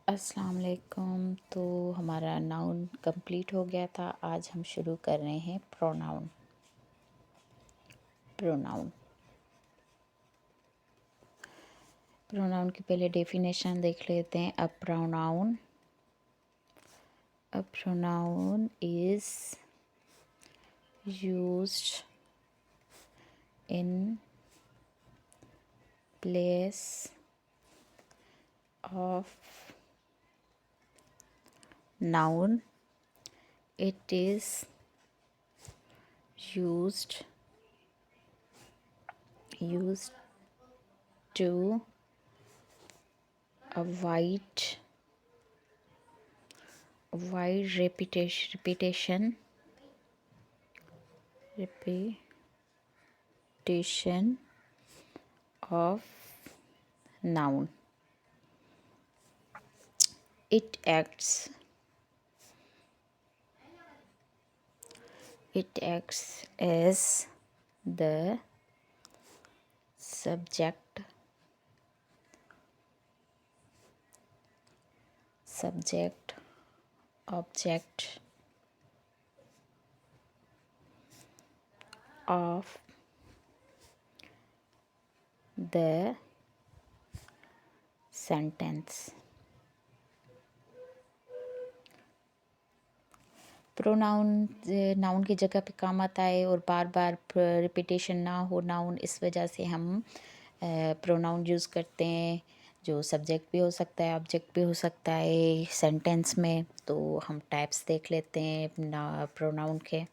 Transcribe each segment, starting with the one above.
अस्सलाम वालेकुम। तो हमारा नाउन कंप्लीट हो गया था। आज हम शुरू कर रहे हैं प्रोनाउन। प्रोनाउन प्रोनाउन की पहले डेफिनेशन देख लेते हैं। A pronoun is used in place of noun. It is used to avoid repetition of noun. It acts as the subject object of the sentence. Pronoun noun की जगह पे काम आता है और बार बार रिपीटेशन ना हो नाउन, इस वजह से हम प्रोनाउन यूज़ करते हैं, जो सब्जेक्ट भी हो सकता है, ऑब्जेक्ट भी हो सकता है सेंटेंस में। तो हम टाइप्स देख लेते हैं प्रोनाउन के।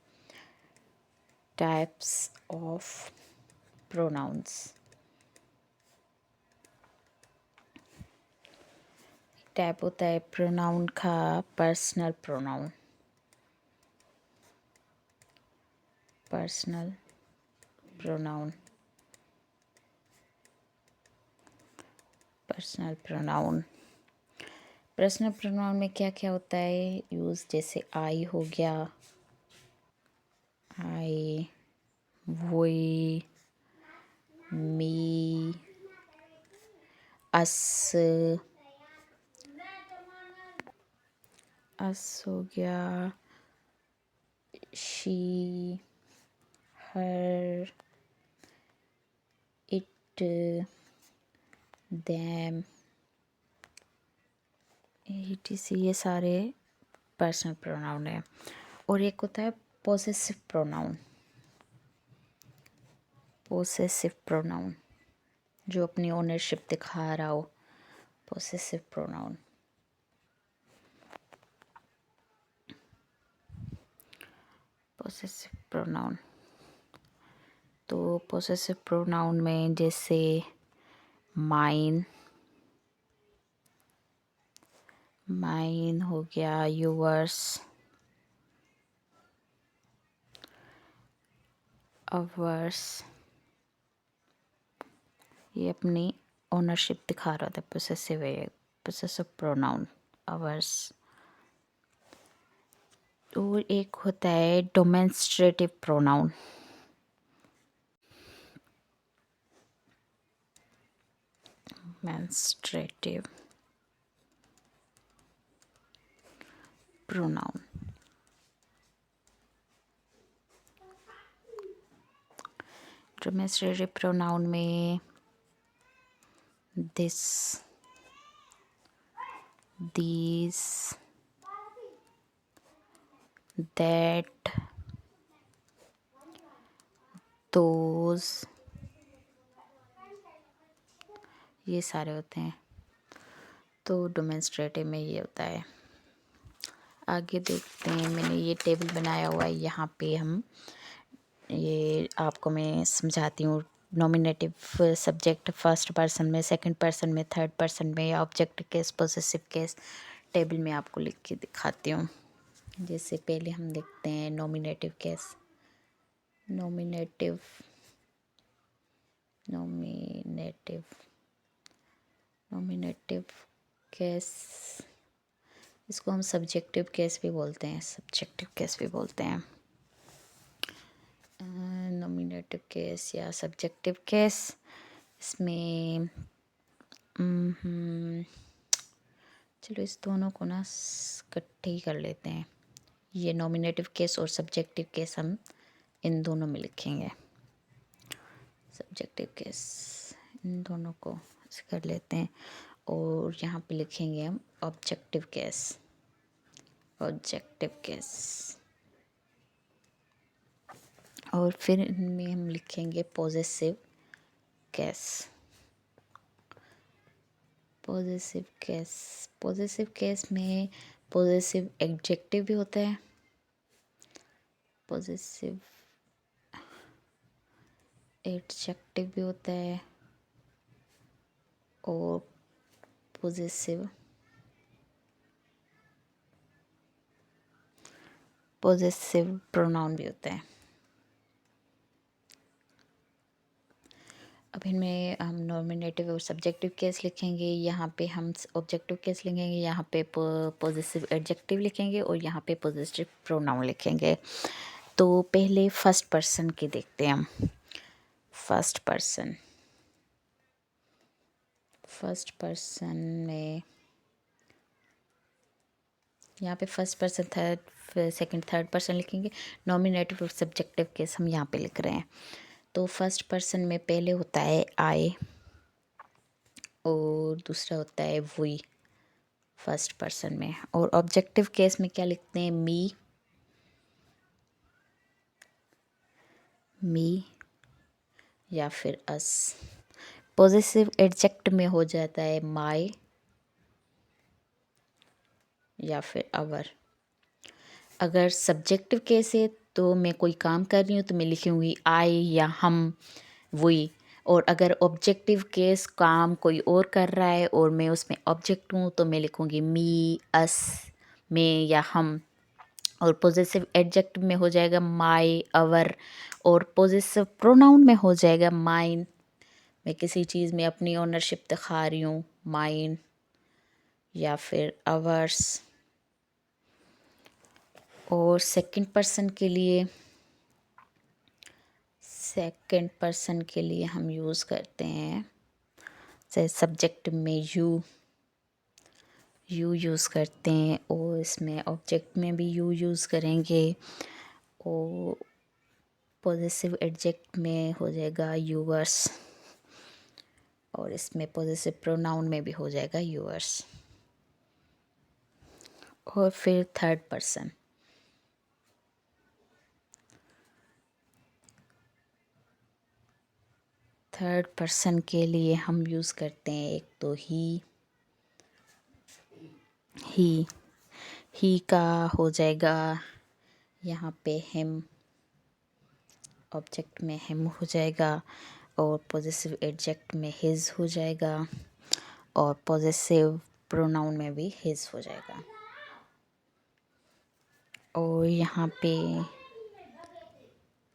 Types of pronouns. टाइप होता है प्रोनाउन का personal pronoun. Personal pronoun personal pronoun में क्या क्या होता है यूज़, जैसे आई हो गया, आई, वी, मी, अस हो गया, she, her, it, them, etc। ये सारे पर्सनल प्रोनाउन है। और एक होता है पोसेसिव प्रोनाउन, जो अपनी ओनरशिप दिखा रहा हो। Possessive pronoun. तो पोसेसिव प्रोनाउन में जैसे माइन हो गया, योर्स, अवर्स, ये अपनी ओनरशिप दिखा रहा था। Possessive pronoun ours. और एक होता है डेमोन्स्ट्रेटिव प्रोनाउन। डेमोन्स्ट्रेटिव प्रोनाउन में दिस, these, that, those, ये सारे होते हैं। तो डेमोन्स्ट्रेटिव में ये होता है। आगे देखते हैं, मैंने ये टेबल बनाया हुआ है, यहाँ पे हम ये आपको मैं समझाती हूँ। नॉमिनेटिव सब्जेक्ट फर्स्ट पर्सन में, सेकंड पर्सन में, थर्ड पर्सन में, object case, possessive case table में आपको लिख के दिखाती हूँ। जैसे पहले हम देखते हैं नॉमिनेटिव केस। नॉमिनेटिव केस, इसको हम सब्जेक्टिव केस भी बोलते हैं। नॉमिनेटिव केस या सब्जेक्टिव केस, इसमें चलो इस दोनों को ना इकट्ठे ही कर लेते हैं। ये नॉमिनेटिव केस और सब्जेक्टिव केस हम इन दोनों में लिखेंगे। सब्जेक्टिव केस इन दोनों को ऐसे कर लेते हैं और यहाँ पे लिखेंगे हम ऑब्जेक्टिव केस। ऑब्जेक्टिव केस और फिर इनमें हम लिखेंगे possessive case. Possessive case, possessive case में पॉजेसिव एडजेक्टिव भी होता है, पॉजेसिव एडजेक्टिव भी होता है और पॉजेसिव प्रोनाउन भी होता है। अब इनमें हम नॉमिनेटिव और सब्जेक्टिव केस लिखेंगे, यहाँ पे हम ऑब्जेक्टिव केस लिखेंगे, यहाँ पे पॉजेसिव एडजेक्टिव लिखेंगे और यहाँ पे पॉजेसिव प्रोनाउन लिखेंगे। तो पहले फर्स्ट पर्सन की देखते हैं हम। फर्स्ट पर्सन में यहाँ पे first person, third, second, third person लिखेंगे। नॉमिनेटिव और सब्जेक्टिव केस हम यहाँ पे लिख रहे हैं। तो फर्स्ट पर्सन में पहले होता है आई और दूसरा होता है वी फर्स्ट पर्सन में। और ऑब्जेक्टिव केस में क्या लिखते हैं? मी या फिर अस। पॉजेसिव एडजेक्ट में हो जाता है माई या फिर अवर। अगर सब्जेक्टिव केस है तो मैं कोई काम कर रही हूँ तो मैं लिखूँगी आई या हम, वही। और अगर ऑब्जेक्टिव केस काम कोई और कर रहा है और मैं उसमें ऑब्जेक्ट हूँ तो मैं लिखूँगी मी, अस, मैं या हम। और पॉजेसिव एडजेक्टिव में हो जाएगा माई, अवर। और पॉजेसिव प्रोनाउन में हो जाएगा माइन। मैं किसी चीज़ में अपनी ओनरशिप दिखा रही हूँ, माइन या फिर अवर्स। और सेकंड पर्सन के लिए हम यूज़ करते हैं, जैसे सब्जेक्ट में यू यूज़ करते हैं और इसमें ऑब्जेक्ट में भी यू यूज़ करेंगे। और पॉजेसिव एडजेक्ट में हो जाएगा यूअर्स और इसमें पॉजेसिव प्रोनाउन में भी हो जाएगा यूअर्स। और फिर थर्ड पर्सन के लिए हम यूज़ करते हैं एक तो ही का हो जाएगा यहाँ पे हिम, ऑब्जेक्ट में हिम हो जाएगा और पॉजेसिव एडजेक्ट में हिज हो जाएगा और पॉजेसिव प्रोनाउन में भी हिज हो जाएगा। और यहाँ पे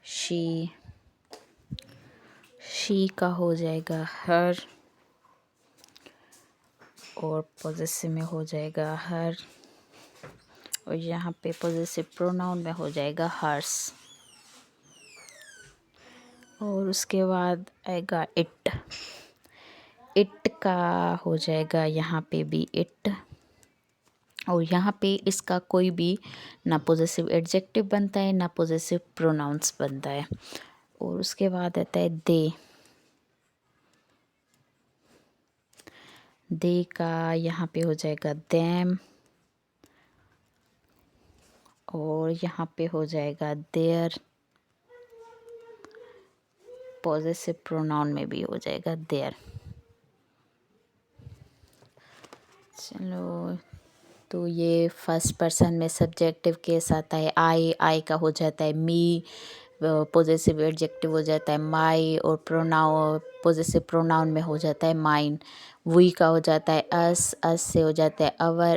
शी का हो जाएगा हर और पॉजेसिव में हो जाएगा हर। और यहाँ पे पॉजेसिव प्रोनाउन में हो जाएगा हर्स। और उसके बाद आएगा इट का हो जाएगा यहाँ पे भी इट। और यहाँ पे इसका कोई भी ना पॉजेसिव एडजेक्टिव बनता है ना पॉजेसिव प्रोनाउंस बनता है। और उसके बाद आता है दे का यहाँ पे हो जाएगा देम और यहाँ पे हो जाएगा देयर। पॉजेसिव प्रोनाउन में भी हो जाएगा देयर। चलो, तो ये फर्स्ट पर्सन में सब्जेक्टिव केस आता है आई का हो जाता है मी, पॉजेसिव एडजेक्टिव हो जाता है माई और प्रोनाउन पॉजेसिव प्रोनाउन में हो जाता है माइन। वी का हो जाता है अस से हो जाता है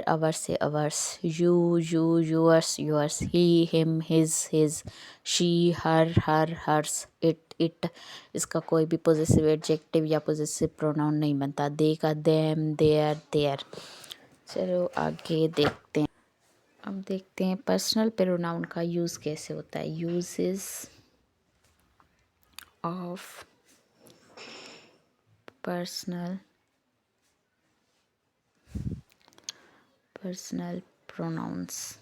अवर से ours. Yours he him his she hers it. इसका कोई भी पॉजेसिव एडजेक्टिव या पॉजेसिव प्रोनाउन नहीं बनता। दे का देम देयर। चलो आगे देखते हैं। अब देखते हैं पर्सनल प्रोनाउन का यूज़ कैसे होता है। Uses of personal personal pronouns.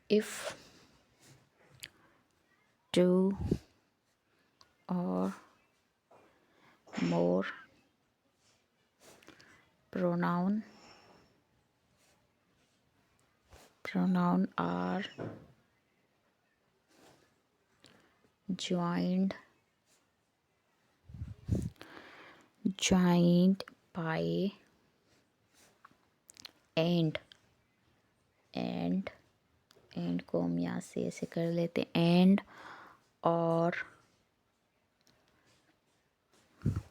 If two or more pronoun are joined by and को हम यहाँ से ऐसे कर लेते हैं, and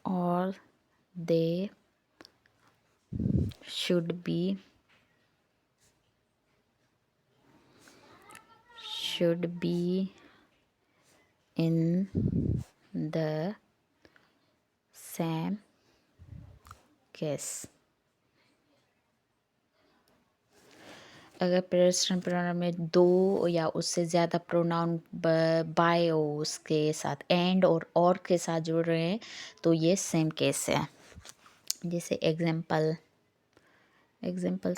or they should be in the same case. अगर पर्सनल प्रोनाउन में दो या उससे ज़्यादा प्रोनाउन बाय हो उसके साथ एंड और के साथ जुड़ रहे हैं तो ये सेम केस है। जैसे एग्जाम्पल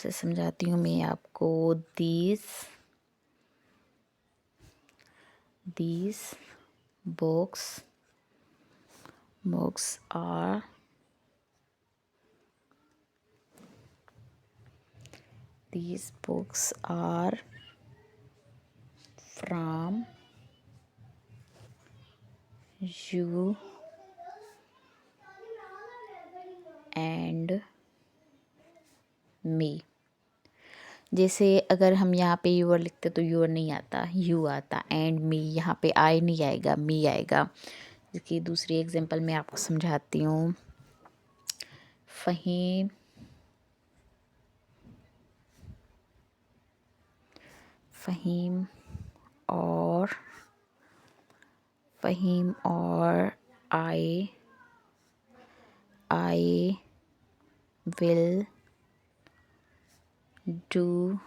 से समझाती हूँ मैं आपको। These books are from you and me। जैसे अगर हम यहाँ पे यूर लिखते तो यूर नहीं आता, यू आता, एंड मी, यहाँ पे आई नहीं आएगा, मी आएगा। इसकी दूसरी एग्जांपल मैं आपको समझाती हूँ। फ़हीम और I will do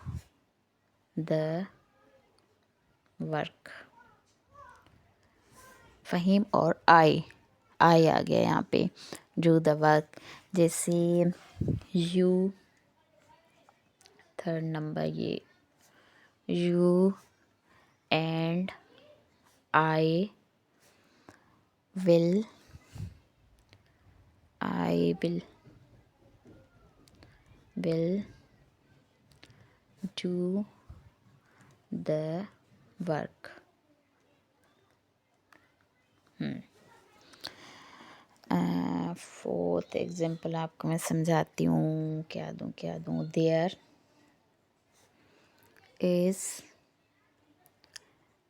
the work। Faheem और आई आ गया यहाँ पे, डू द वर्क। जैसे यू, थर्ड नंबर, ये you and I will do the work। Fourth example आपको मैं समझाती हूँ। क्या दूँ। There is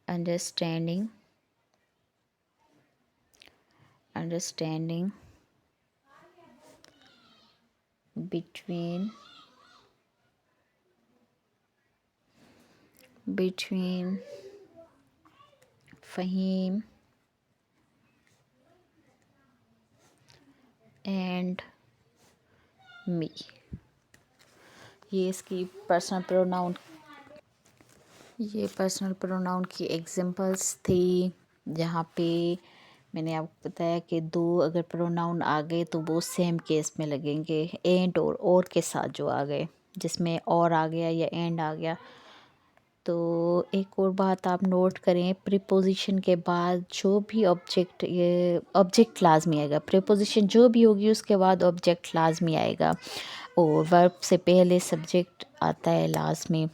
understanding between Faheem and me. ये इसकी पर्सनल प्रोनाउन की एग्जांपल्स थी, जहाँ पे मैंने आपको बताया कि दो अगर प्रोनाउन आ गए तो वो सेम केस में लगेंगे, एंड और के साथ जो आ गए, जिसमें और आ गया या एंड आ गया। तो एक और बात आप नोट करें, प्रीपोजिशन के बाद जो भी ऑब्जेक्ट लाजमी आएगा। प्रीपोजिशन जो भी होगी उसके बाद ऑब्जेक्ट लाजमी आएगा, और वर्ब से पहले सब्जेक्ट आता है लास्ट में।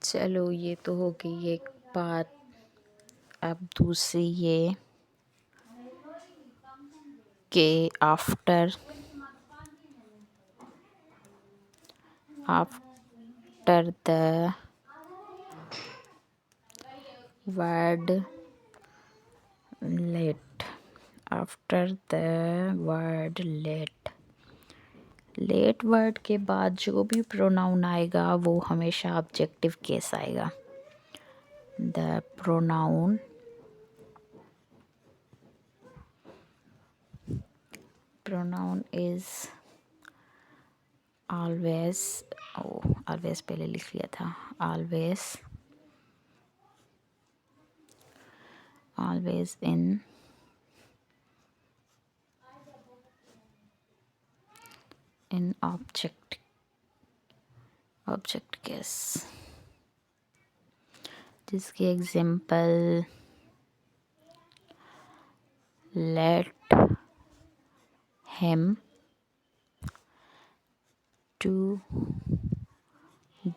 चलो ये तो हो गई एक बात। अब दूसरी ये कि after the word let, let word के बाद जो भी प्रोनाउन आएगा वो हमेशा ऑब्जेक्टिव केस आएगा। द प्रोनाउन इज ऑलवेज पहले लिख लिया था, ऑलवेज इन ऑब्जेक्ट केस, जिसके example let him to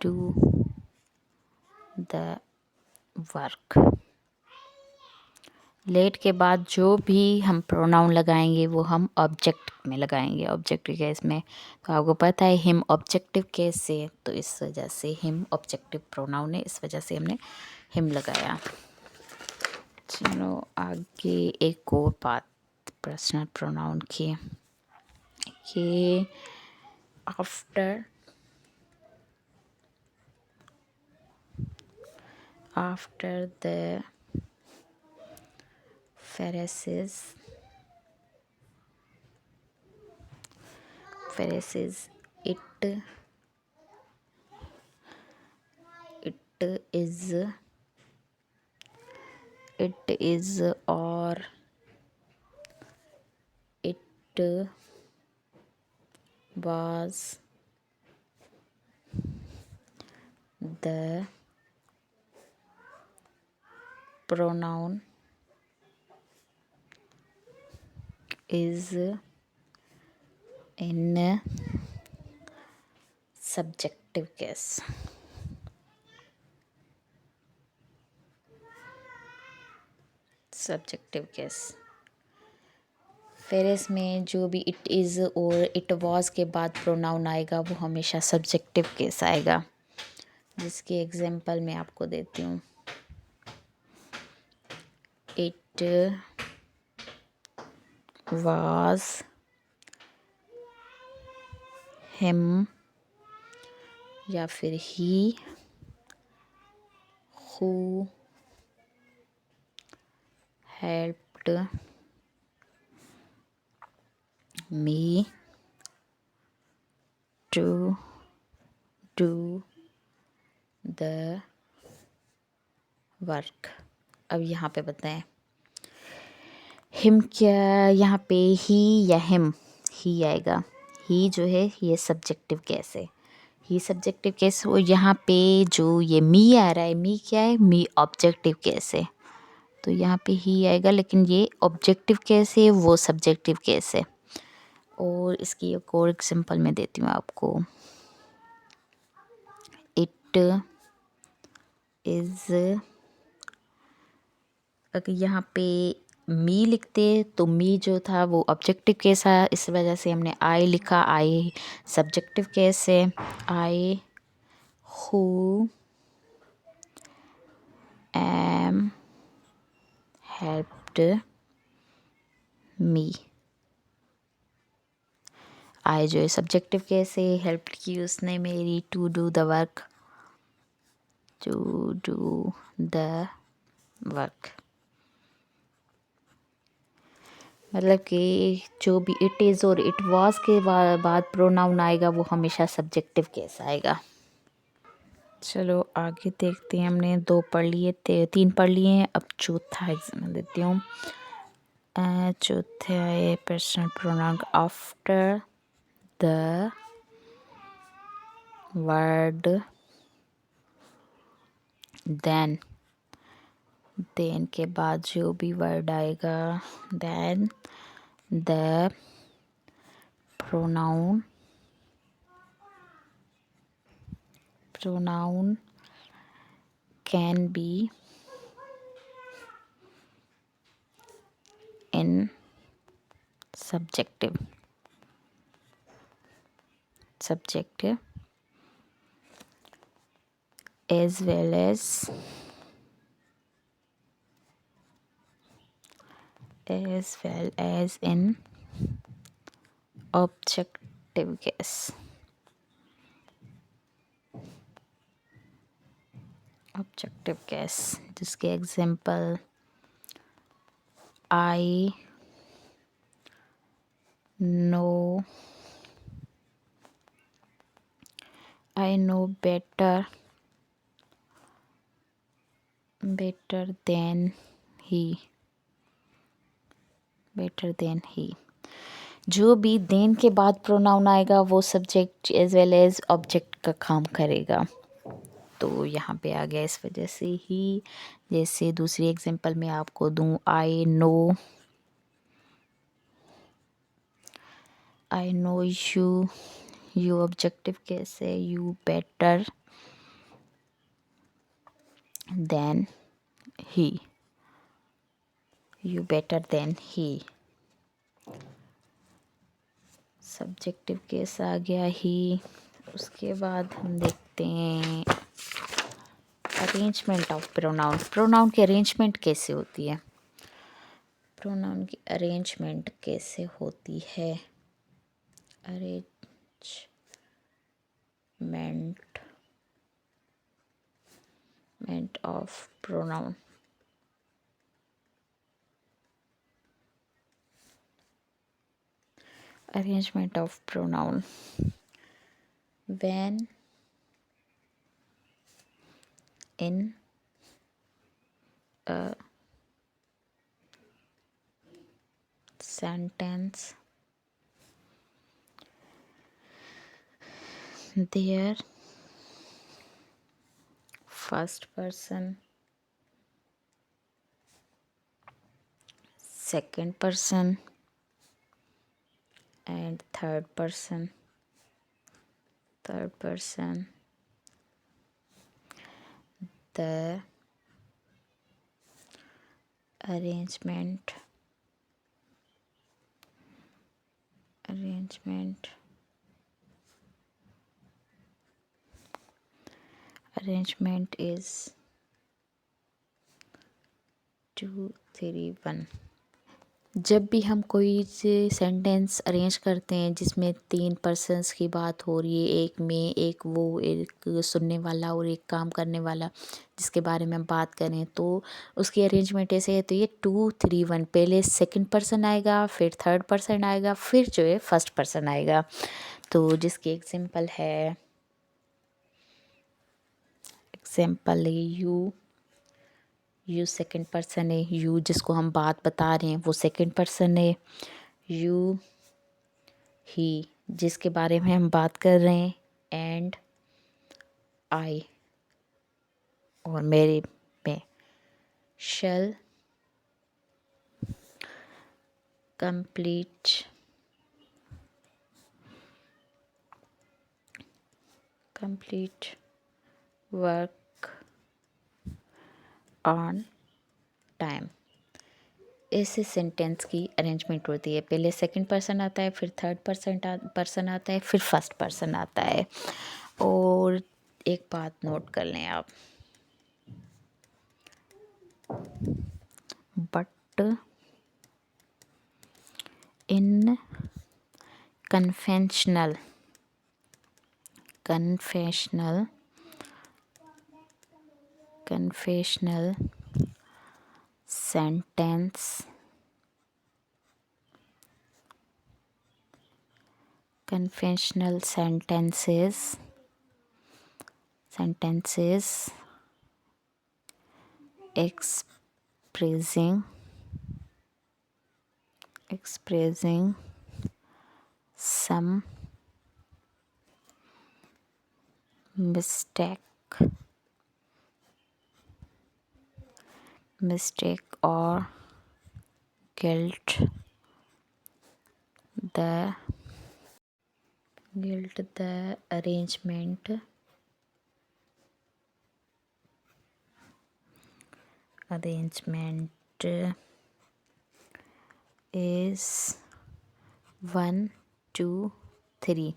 do the work. Let के बाद जो भी हम प्रोनाउन लगाएंगे वो हम ऑब्जेक्ट में लगाएंगे, ऑब्जेक्टिव केस में। तो आपको पता है हिम ऑब्जेक्टिव केस से, तो इस वजह से हिम ऑब्जेक्टिव प्रोनाउन है, इस वजह से हमने हिम लगाया। चलो आगे एक और बात पर्सनल प्रोनाउन की, कि after the phrases it is or it was the pronoun is in subjective case। Subjective case फेरेस में जो भी इट इज़ और इट वॉज के बाद प्रोनाउन आएगा वो हमेशा सब्जेक्टिव केस आएगा, जिसकी एग्जांपल मैं आपको देती हूँ। इट वॉज हिम या फिर he who helped me to do the work. अब यहाँ पे बताएं हिम क्या, यहाँ पे ही या हिम, ही आएगा। ही जो है ये सब्जेक्टिव केस है, ही सब्जेक्टिव केस। और यहाँ पे जो ये मी आ रहा है, मी क्या है, मी ऑब्जेक्टिव केस है, तो यहाँ पे ही आएगा, लेकिन ये ऑब्जेक्टिव केस है, वो सब्जेक्टिव केस है। और इसकी एक और एग्जांपल मैं देती हूँ आपको। इट इज़, अगर यहाँ पे मी लिखते तो मी जो था वो ऑब्जेक्टिव केस है, इस वजह से हमने आई लिखा, आई सब्जेक्टिव केस है। I who am helped me, I जो है सब्जेक्टिव केस है, हेल्प की उसने मेरी to do the work, to do the work. मतलब कि जो भी इट इज़ और इट वॉज के बाद प्रोनाउन आएगा वो हमेशा सब्जेक्टिव केस आएगा। चलो आगे देखते हैं, हमने 2 पढ़ लिए, 3 पढ़ लिए हैं, अब चौथा एग्जाम्पल देती हूँ। चौथा है personal pronoun after the word then, then के बाद जो भी वर्ड आएगा, then the pronoun can be in subjective as well as in objective case। Objective case, जिसके example I know better than he, जो भी देन के बाद प्रोनाउन आएगा वो subject as well as object का काम करेगा। तो यहाँ पे आ गया इस वजह से ही। जैसे दूसरी एग्जांपल मैं आपको दूँ, I know you, you objective कैसे, you better than he, you better than he. Subjective case आ गया ही। उसके बाद हम देखते हैं अरेंजमेंट ऑफ प्रोनाउन। प्रोनाउन की अरेंजमेंट कैसे होती है? प्रोनाउन की अरेंजमेंट कैसे होती है? Arrangement of pronoun. Arrangement of pronoun. When in a sentence their first person, second person and third person, the arrangement is 2 3 1। जब भी हम कोई सेंटेंस अरेंज करते हैं जिसमें 3 पर्सन्स की बात हो रही है, एक मैं, एक वो, एक सुनने वाला और एक काम करने वाला, जिसके बारे में हम बात करें, तो उसकी अरेंजमेंट ऐसे है। तो ये 2 3 1, पहले सेकंड पर्सन आएगा, फिर थर्ड पर्सन आएगा, फिर जो है फर्स्ट पर्सन आएगा। तो जिसकी एग्जांपल है यू सेकंड पर्सन है। यू जिसको हम बात बता रहे हैं वो सेकंड पर्सन है। यू ही जिसके बारे में हम बात कर रहे हैं, एंड आई और मेरे में। शैल कंप्लीट वर्क ऑन टाइम। ऐसे सेंटेंस की अरेंजमेंट होती है। पहले सेकंड पर्सन आता है, फिर थर्ड पर्सन आता है, फिर फर्स्ट पर्सन आता है। और एक बात नोट कर लें आप, but in conventional sentence conventional sentences expressing some mistake or guilt, the arrangement is 1 2 3।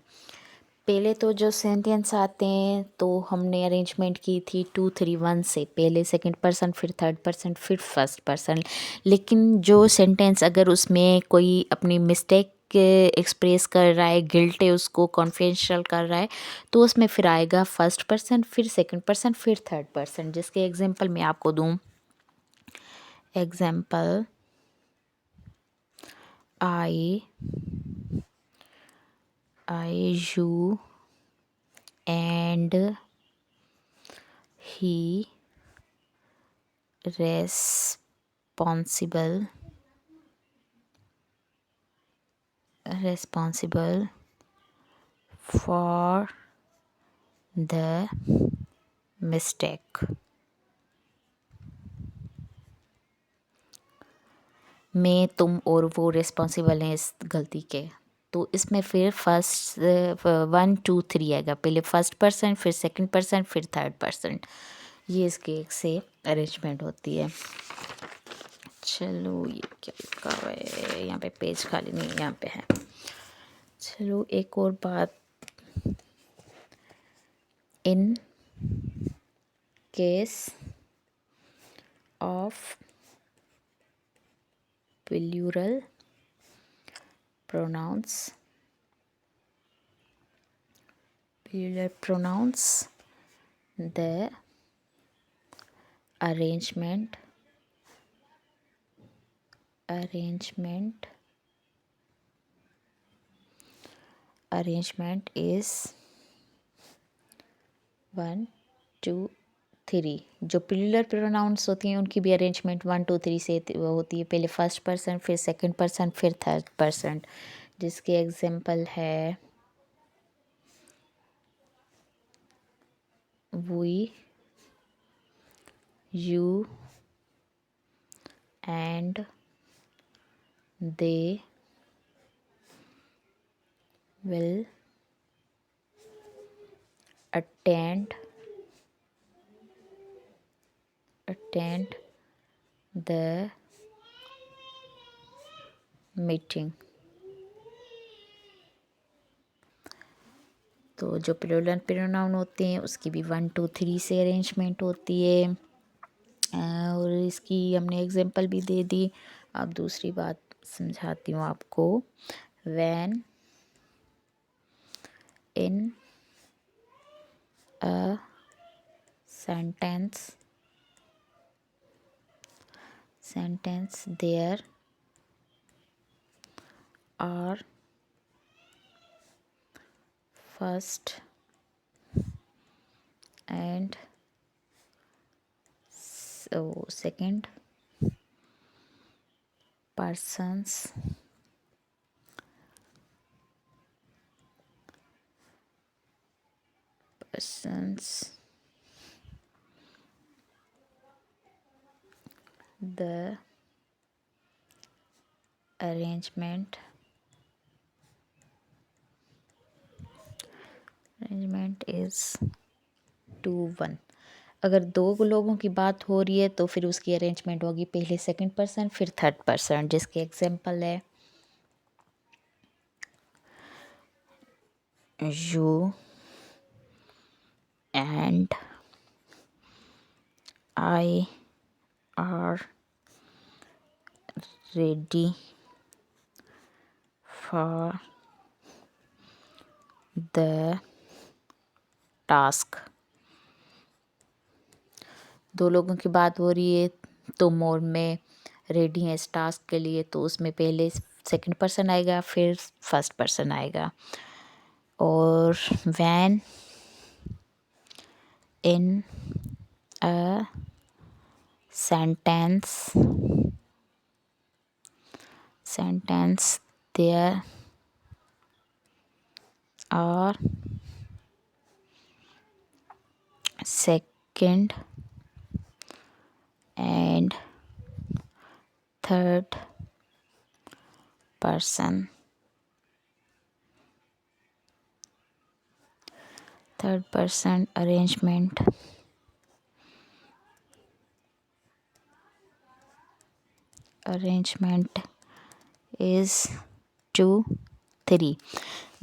पहले तो जो सेंटेंस आते हैं तो हमने अरेंजमेंट की थी 2 3 1 से, पहले सेकंड पर्सन, फिर थर्ड पर्सन, फिर फर्स्ट पर्सन। लेकिन जो सेंटेंस अगर उसमें कोई अपनी मिस्टेक एक्सप्रेस कर रहा है, गिल्ट है, उसको कॉन्फिडेंशियल कर रहा है, तो उसमें फिर आएगा फर्स्ट पर्सन, फिर सेकंड पर्सन, फिर थर्ड पर्सन। जिसके एग्जांपल मैं आपको दूँ, example I, you and he responsible for the mistake. मैं, तुम और वो रिस्पॉन्सिबल हैं इस गलती के। तो इसमें फिर फर्स्ट 1 2 3 आएगा, पहले फर्स्ट पर्सन, फिर सेकंड पर्सन, फिर थर्ड पर्सन। ये इसके एक से अरेंजमेंट होती है। चलो ये क्या लिखा हुआ है यहाँ पे, पेज खाली नहीं है, यहाँ पे है। चलो एक और बात, in case of plural pronouns, the arrangement is 1 2 3। जो प्लूरल प्रोनाउंस होती हैं उनकी भी अरेंजमेंट 1 2 3 से होती है, पहले फर्स्ट पर्सन, फिर सेकंड पर्सन, फिर थर्ड पर्सन। जिसके एग्जाम्पल है we, you and they will attend the meeting। तो जो प्लूरल प्रोनाउन होते हैं उसकी भी 1 2 3 से अरेंजमेंट होती है। और इसकी हमने एग्जांपल भी दे दी। अब दूसरी बात समझाती हूँ आपको। When in a sentence there are first and second persons, the arrangement is 2 1। अगर दो लोगों की बात हो रही है तो फिर उसकी अरेंजमेंट होगी पहले सेकंड पर्सन, फिर थर्ड पर्सन। जिसके एग्जांपल है you and I are ready for the task। दो लोगों की बात हो रही है, तुम और मैं रेडी हैं इस टास्क के लिए, तो उसमें पहले सेकंड पर्सन आएगा, फिर फर्स्ट पर्सन आएगा। और when in a sentence there are second and third person। third person arrangement is 2 3।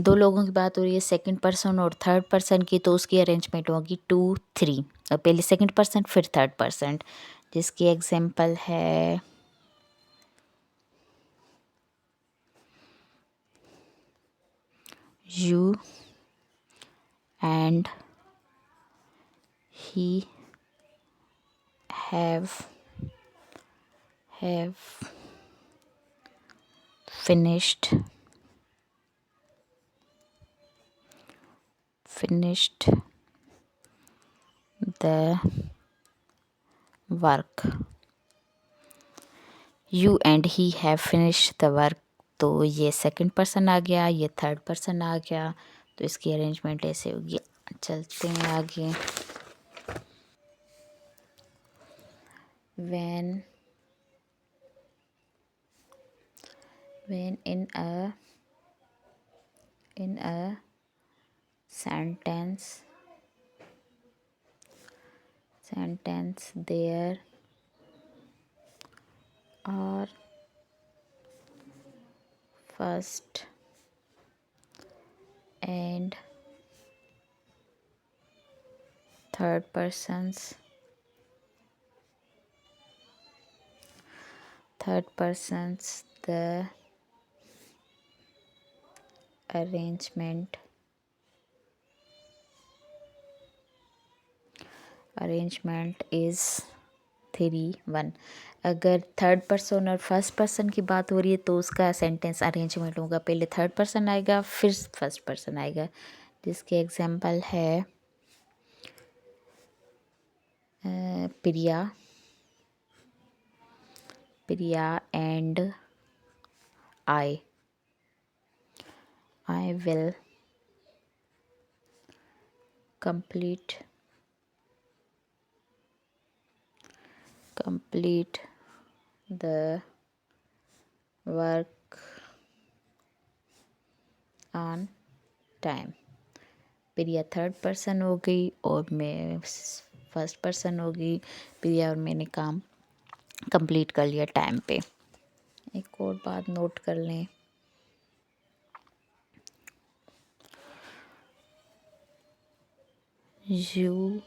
दो लोगों की बात हो रही है सेकंड पर्सन और थर्ड पर्सन की, तो उसकी अरेंजमेंट होगी 2 3। और पहले सेकंड पर्सन फिर थर्ड पर्सन। जिसकी एग्जांपल है you and he have finished the work। you and he have finished the work। तो ये सेकंड पर्सन आ गया, ये थर्ड पर्सन आ गया। तो इसकी अरेंजमेंट ऐसे होगी। चलते हैं आगे। when in a sentence there are first and third persons, the arrangement is 3-1। अगर थर्ड पर्सन और फर्स्ट पर्सन की बात हो रही है तो उसका सेंटेंस अरेंजमेंट होगा, पहले थर्ड पर्सन आएगा फिर फर्स्ट पर्सन आएगा। जिसके एग्जांपल है Priya and I will complete the work on time। Priya third person हो गई और मैं फर्स्ट पर्सन हो गई। प्रिया और मैंने काम कंप्लीट कर लिया टाइम पे। एक और बात नोट कर लें, you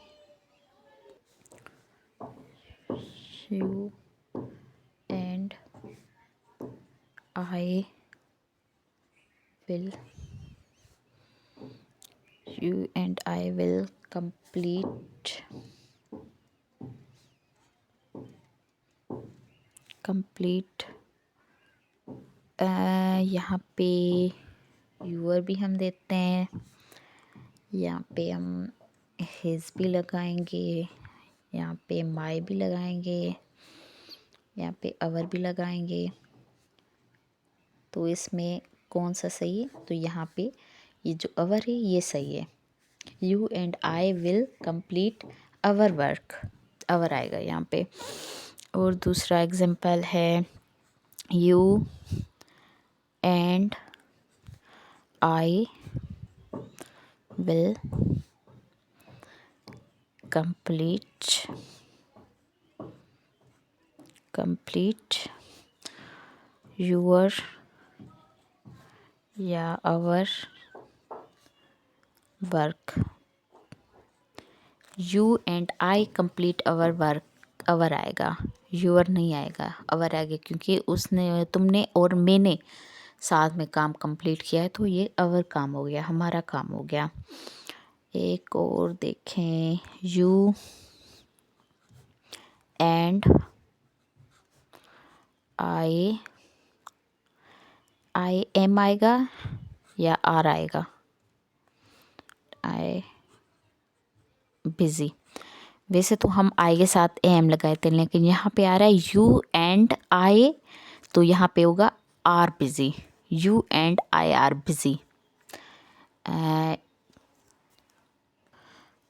and I will complete यहाँ पे यूअर भी हम देते हैं, यहाँ पे हम हिज भी लगाएंगे, यहाँ पे माई भी लगाएंगे, यहाँ पे अवर भी लगाएंगे। तो इसमें कौन सा सही है? तो यहाँ पे ये जो अवर है ये सही है। You and I will complete our work, our आएगा यहाँ पे। और दूसरा एग्जांपल है you and I will complete your या our work. You and I complete our work, our आएगा, यूर नहीं आएगा, अवर आएगा, क्योंकि उसने, तुमने और मैंने साथ में काम कंप्लीट किया है तो ये अवर काम हो गया, हमारा काम हो गया। एक और देखें, यू एंड आई एम आएगा या आर आएगा? आई बिज़ी। वैसे तो हम आई के साथ एम लगाए थे, लेकिन यहाँ पे आ रहा है यू एंड आई, तो यहाँ पे होगा are busy. You and I are busy.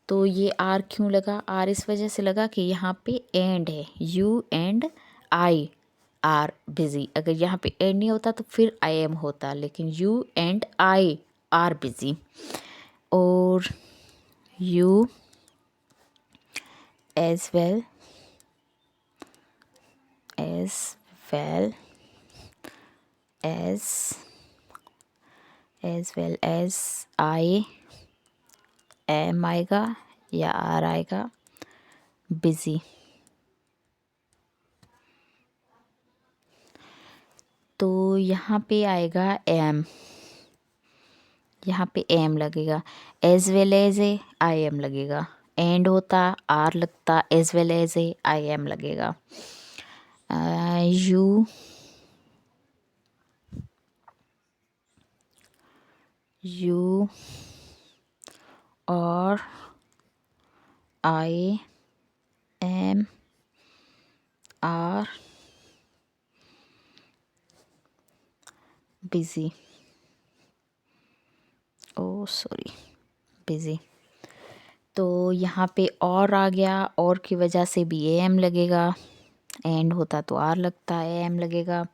तो ये आर क्यों लगा? आर इस वजह से लगा कि यहाँ पे एंड है, you and I are busy. अगर यहाँ पे एंड नहीं होता तो फिर आई एम होता, लेकिन you and I are busy. और you as well as I am आएगा या आर आएगा बिज़ी। तो यहाँ पे आएगा एम, यहाँ पे एम लगेगा, as well as a I am लगेगा। एंड होता आर लगता, as well as a I am लगेगा। यू और I am are busy, oh sorry, busy. तो यहाँ पे और आ गया, और की वजह से भी एम लगेगा, एंड होता तो आर लगता है, एम लगेगा।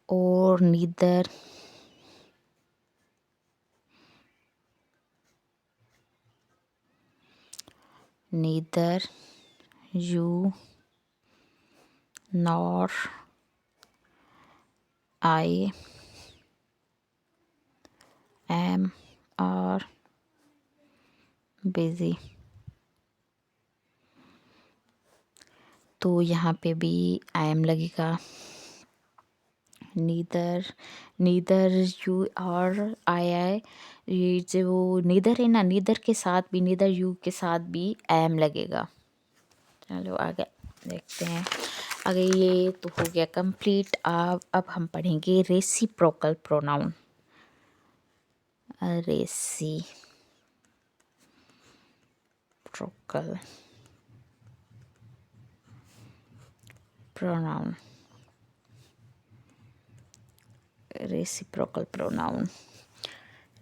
और neither, neither you nor I am are busy. तो यहाँ पे भी आई एम लगेगा। नीदर, नीदर यू और आई, ये जो नीदर है ना, नीदर के साथ भी, नीदर यू के साथ भी आई एम लगेगा। चलो आगे देखते हैं। आगे ये तो हो गया कंप्लीट। अब हम पढ़ेंगे reciprocal pronoun. Reciprocal pronoun, reciprocal pronoun.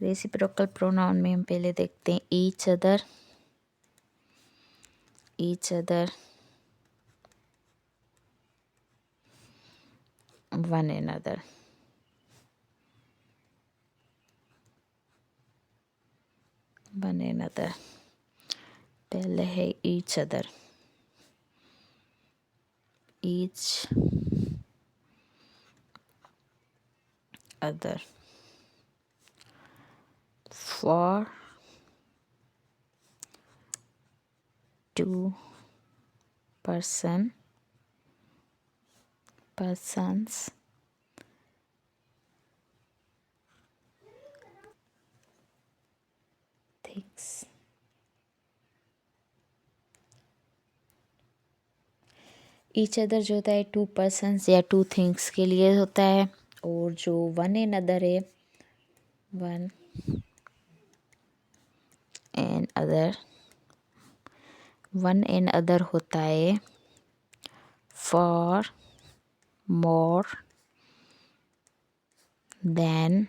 Reciprocal pronoun में हम पहले देखते हैं each other, each other, one another, one another. पहले है each other, each other, for two person, persons, things। Each other जो होता है टू पर्सन्स या टू थिंग्स के लिए होता है। और जो वन एन अदर है, one another, one another होता है for more than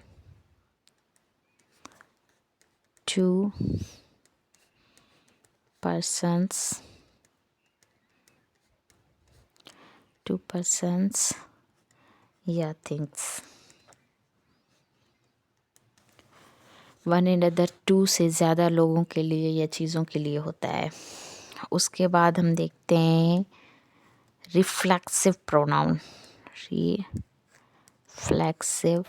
two persons, to persons या things. One and other two से ज़्यादा लोगों के लिए या चीज़ों के लिए होता है। उसके बाद हम देखते हैं reflexive pronoun, reflexive,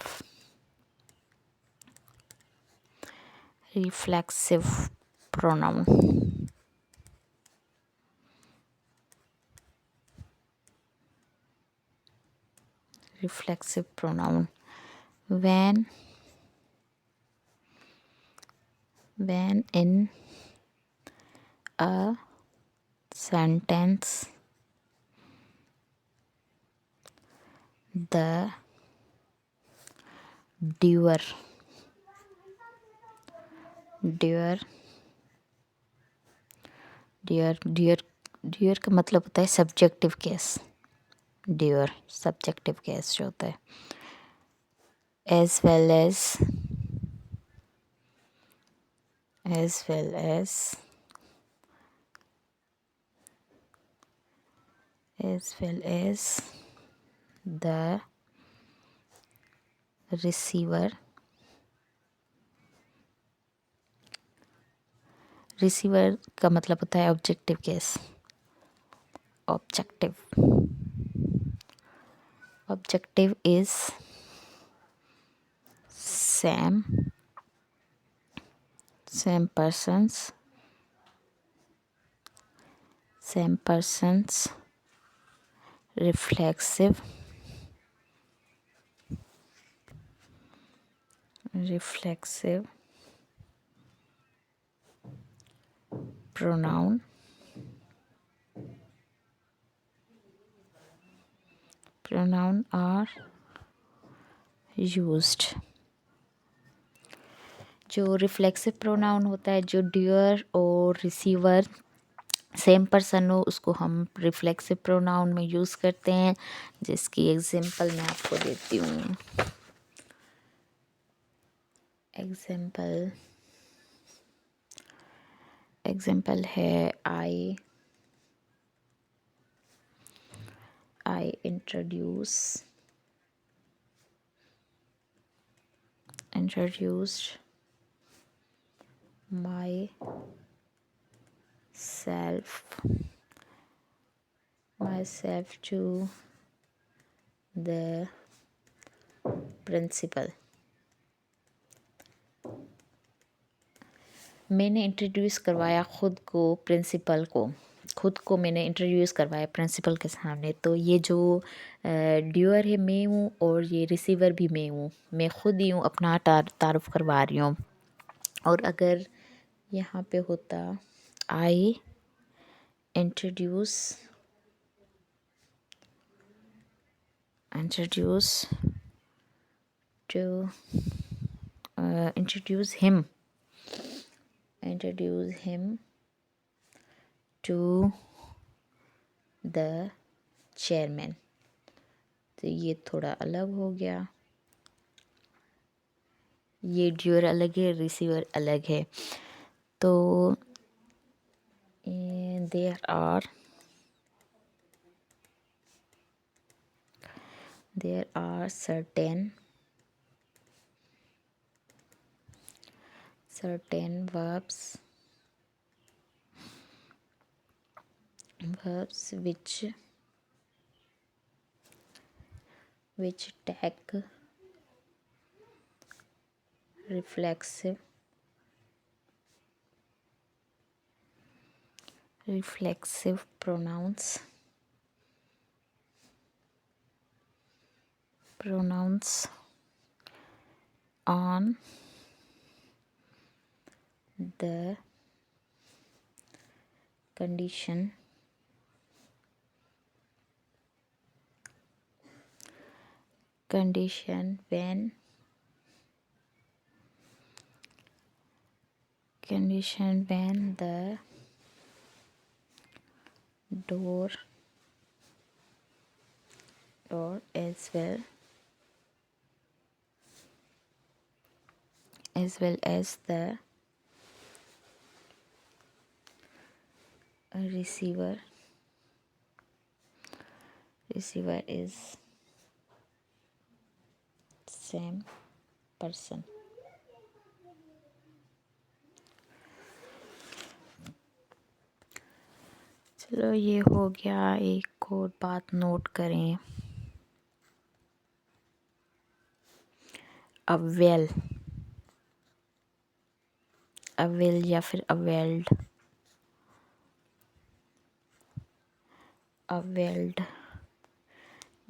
reflexive pronoun. Reflexive pronoun when in a sentence the doer, doer का मतलब होता है subjective case, doer subjective case जो होता है। as well as the receiver, receiver का मतलब होता है objective case, objective is same persons reflexive pronoun are used। जो रिफ्लेक्सिव प्रोनाउन होता है, जो ड्यूअर और रिसीवर सेम पर्सन हो, उसको हम रिफ्लेक्सिव प्रोनाउन में यूज़ करते हैं। जिसकी एग्जांपल मैं आपको देती हूँ। एग्जाम्पल है I introduced myself to the principal। मैंने इंट्रोड्यूस करवाया खुद को प्रिंसिपल को, खुद को मैंने इंट्रोड्यूस करवाया प्रिंसिपल के सामने। तो ये जो ड्यूअर है मैं हूँ और ये रिसीवर भी मैं हूँ, मैं खुद ही हूँ अपना तारुफ करवा रही हूँ। और अगर यहाँ पे होता I introduce to introduce him to the chairman। तो ये थोड़ा अलग हो गया, ये ड्यूअर अलग है, रिसीवर अलग है। तो there are certain verbs which take reflexive pronouns on the condition when the door as well as the receiver is same person। चलो ये हो गया। एक और बात नोट करें, अवेल या फिर अवेल्ड,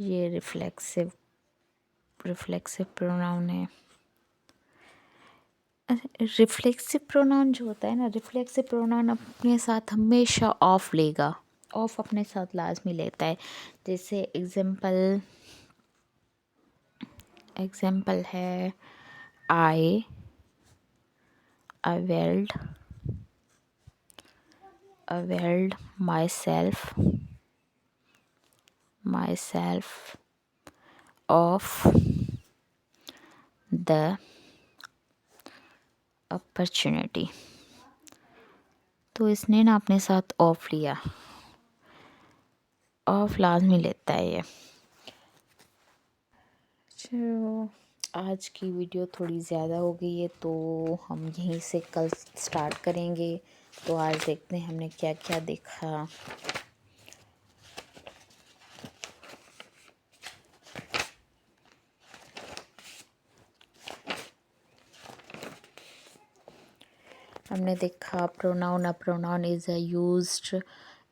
ये रिफ्लेक्सिव प्रोनाउन है। रिफ्लेक्सिव प्रोनाउन जो होता है ना, रिफ्लेक्सिव प्रोनाउन अपने साथ हमेशा ऑफ लेगा, ऑफ अपने साथ लाजमी लेता है। जैसे एग्जाम्पल है आई availed myself of the opportunity। तो इसने ना अपने साथ ऑफ लिया, ऑफ लाजमी लेता है ये। चलो आज की वीडियो थोड़ी ज़्यादा हो गई है, तो हम यहीं से कल स्टार्ट करेंगे। तो आज देखते हैं हमने क्या क्या देखा। हमने देखा pronoun. A pronoun is used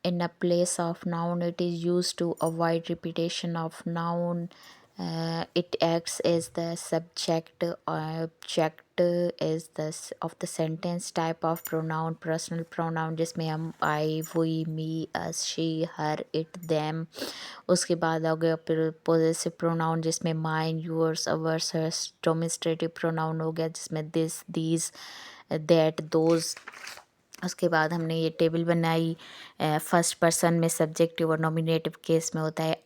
in a place of noun, it is used to avoid repetition of noun। It acts as the subject, object is of the sentence। type of pronoun, personal pronoun जिसमें हम I, we, me, us, she, her, it, them। उसके बाद हो गया possessive pronoun जिसमें mine, yours, ours, hers। demonstrative pronoun हो गया जिसमें this, these, that, those। उसके बाद हमने ये टेबल बनाई। फर्स्ट पर्सन में सब्जेक्टिव और नॉमिनेटिव केस में होता है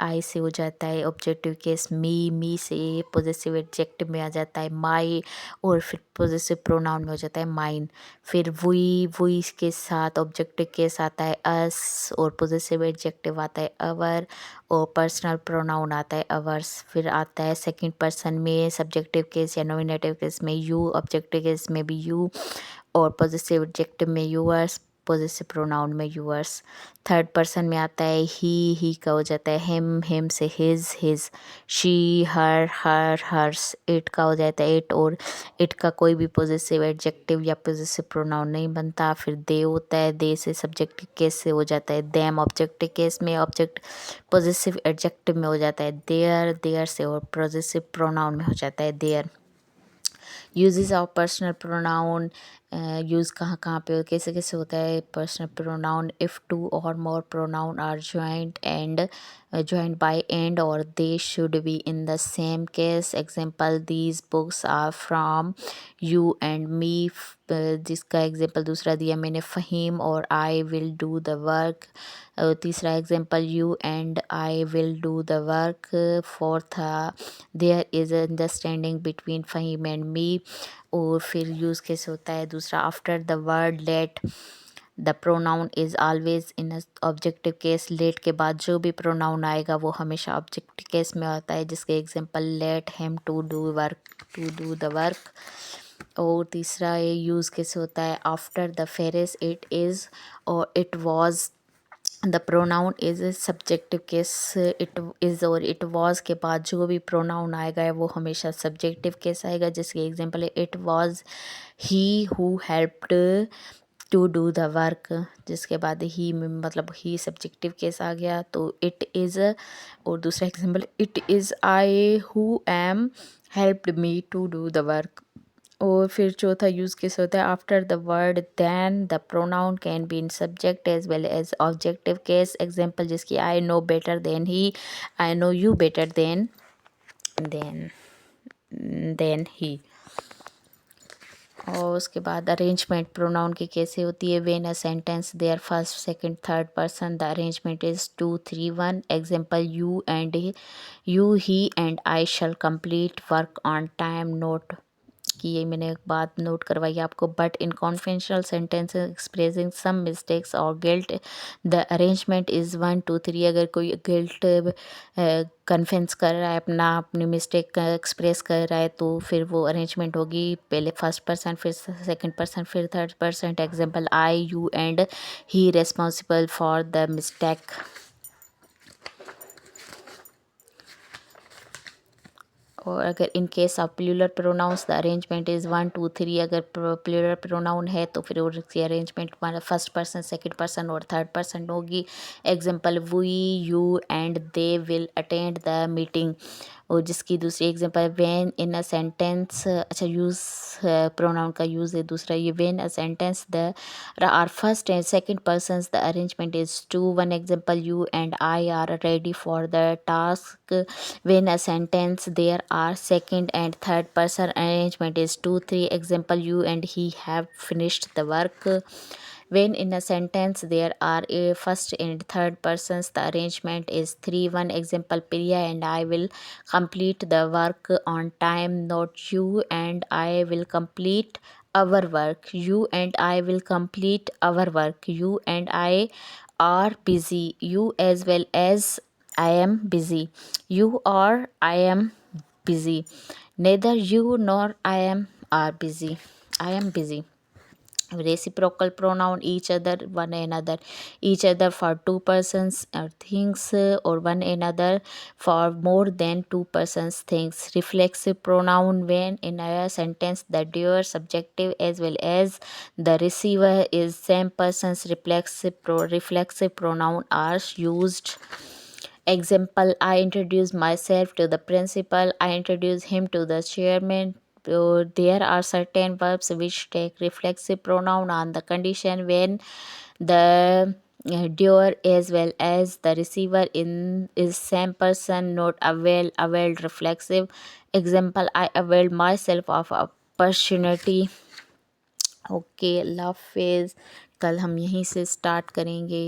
आई से हो जाता है ऑब्जेक्टिव केस मी से पोजेसिव एडजेक्टिव में आ जाता है माई, और फिर पोजेसिव प्रोनाउन में हो जाता है माइन। फिर वुई के साथ ऑब्जेक्टिव केस आता है अस, और पोजेसिव एडजेक्टिव आता है अवर, और पर्सनल प्रोनाउन आता है अवर्स। फिर आता है सेकंड पर्सन में सब्जेक्टिव केस या नॉमिनेटिव केस में यू, ऑब्जेक्टिव केस में भी यू, और पॉजिटिव एडजेक्टिव में यूअर्स, पॉजिटिव प्रोनाउन में यूअर्स। थर्ड पर्सन में आता है ही का हो जाता है हिम से his, she her hers, it का हो जाता है इट, और इट का कोई भी पॉजिटिव एडजेक्टिव या पॉजिटिव प्रोनाउन नहीं बनता। फिर दे होता है, दे से सब्जेक्टिव केस से हो जाता है देम, ऑब्जेक्टिव केस में ऑब्जेक्ट पॉजिटिव एडजेक्टिव में हो जाता है देयर से, और पॉजिटिव प्रोनाउन में हो जाता है there. Uses of personal pronoun, use कहाँ कहाँ पे कैसे कैसे होता है personal pronoun. If two or more pronoun are joined by and, or they should be in the same case. Example, these books are from you and me, जिसका example दूसरा दिया मैंने फ़हीम और I will do the work. तीसरा example you and I will do the work. Fourth, there is understanding between Faheem and me. और फिर use कैसे होता है दूसरा, after the word let the pronoun is always in objective case. Let के बाद जो भी प्रोनाउन आएगा वो हमेशा ऑब्जेक्टिव केस में आता है, जिसके example let him to do the work. और तीसरा ये यूज़ कैसे होता है, after the phrase it is और it was, the pronoun is subjective case. It is और इट वॉज़ के बाद जो भी प्रोनाउन आएगा वो हमेशा सब्जेक्टिव केस आएगा, जिसकी एग्जांपल है it was he who helped to do the work. जिसके बाद ही मतलब ही सब्जेक्टिव केस आ गया, तो इट इज़। और दूसरा example, it is I who am helped me to do the work. और फिर चौथा यूज़ केस होता है, after the word than the pronoun can be in subject as well as objective case. Example जिसकी, I know better than he, I know you better than he. और उसके बाद arrangement pronoun की कैसे होती है, when a sentence there first second third person the arrangement is 2 3 1। Example, you he and I shall complete work on time. Note कि ये मैंने एक बात नोट करवाई आपको, but in confidential sentences expressing some mistakes और गिल्ट द अरेंजमेंट इज़ 1 2 3। अगर कोई गिल्ट कन्फेंस कर रहा है, अपनी मिस्टेक का एक्सप्रेस कर रहा है, तो फिर वो अरेंजमेंट होगी पहले फर्स्ट पर्सन, फिर सेकंड पर्सन, फिर third person. Example, I you and he responsible for the mistake. और अगर in case of plural pronouns the arrangement is 1 2 3। अगर प्लूरल प्रोनाउन है तो फिर उसकी arrangement first person, second person और थर्ड पर्सन होगी। Example, we you and they will attend the meeting. और जिसकी दूसरी example, when in a sentence, अच्छा यूज़ प्रोनाउन का यूज़ है दूसरा ये, when a sentence the are first and second persons the arrangement is 2 1। Example, you and I are ready for the task. When a sentence there are second and third person arrangement is 2 3। Example, you and he have finished the work। When in a sentence there are a first and third persons the arrangement is 3 1। Example, Priya and I will complete the work on time, not you and I will complete our work, you and I will complete our work, you and I are busy, you as well as I am busy, you or I am busy, neither you nor I am are busy, I am busy। Reciprocal pronoun, each other, one another, each other for two persons or things, or one another for more than two persons things। Reflexive pronoun, when in a sentence the doer subjective as well as the receiver is same person's reflexive pronoun are used। Example, I introduce myself to the principal, I introduce him to the chairman। There are certain verbs which take reflexive pronoun on the condition when the doer as well as the receiver in is same person, not availed reflexive। Example, I availed myself of opportunity okay, अल्लाह हाफिज़। कल हम यहीं से start करेंगे।